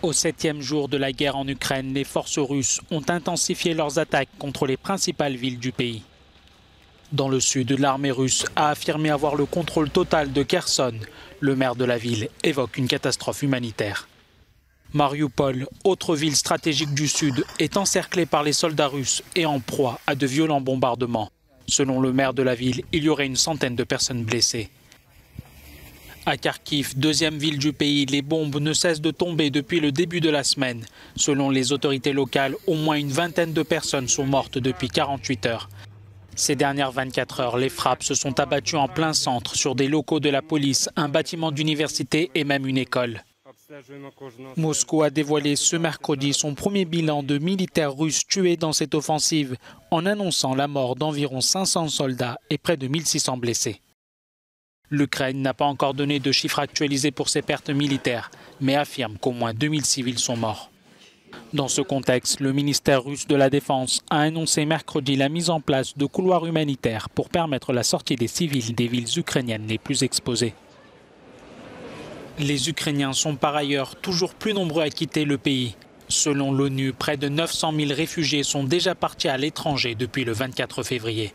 Au 7e jour de la guerre en Ukraine, les forces russes ont intensifié leurs attaques contre les principales villes du pays. Dans le sud, l'armée russe a affirmé avoir le contrôle total de Kherson. Le maire de la ville évoque une catastrophe humanitaire. Mariupol, autre ville stratégique du sud, est encerclée par les soldats russes et en proie à de violents bombardements. Selon le maire de la ville, il y aurait une centaine de personnes blessées. À Kharkiv, deuxième ville du pays, les bombes ne cessent de tomber depuis le début de la semaine. Selon les autorités locales, au moins une vingtaine de personnes sont mortes depuis 48 heures. Ces dernières 24 heures, les frappes se sont abattues en plein centre sur des locaux de la police, un bâtiment d'université et même une école. Moscou a dévoilé ce mercredi son premier bilan de militaires russes tués dans cette offensive, en annonçant la mort d'environ 500 soldats et près de 1600 blessés. L'Ukraine n'a pas encore donné de chiffres actualisés pour ses pertes militaires, mais affirme qu'au moins 2000 civils sont morts. Dans ce contexte, le ministère russe de la Défense a annoncé mercredi la mise en place de couloirs humanitaires pour permettre la sortie des civils des villes ukrainiennes les plus exposées. Les Ukrainiens sont par ailleurs toujours plus nombreux à quitter le pays. Selon l'ONU, près de 900 000 réfugiés sont déjà partis à l'étranger depuis le 24 février.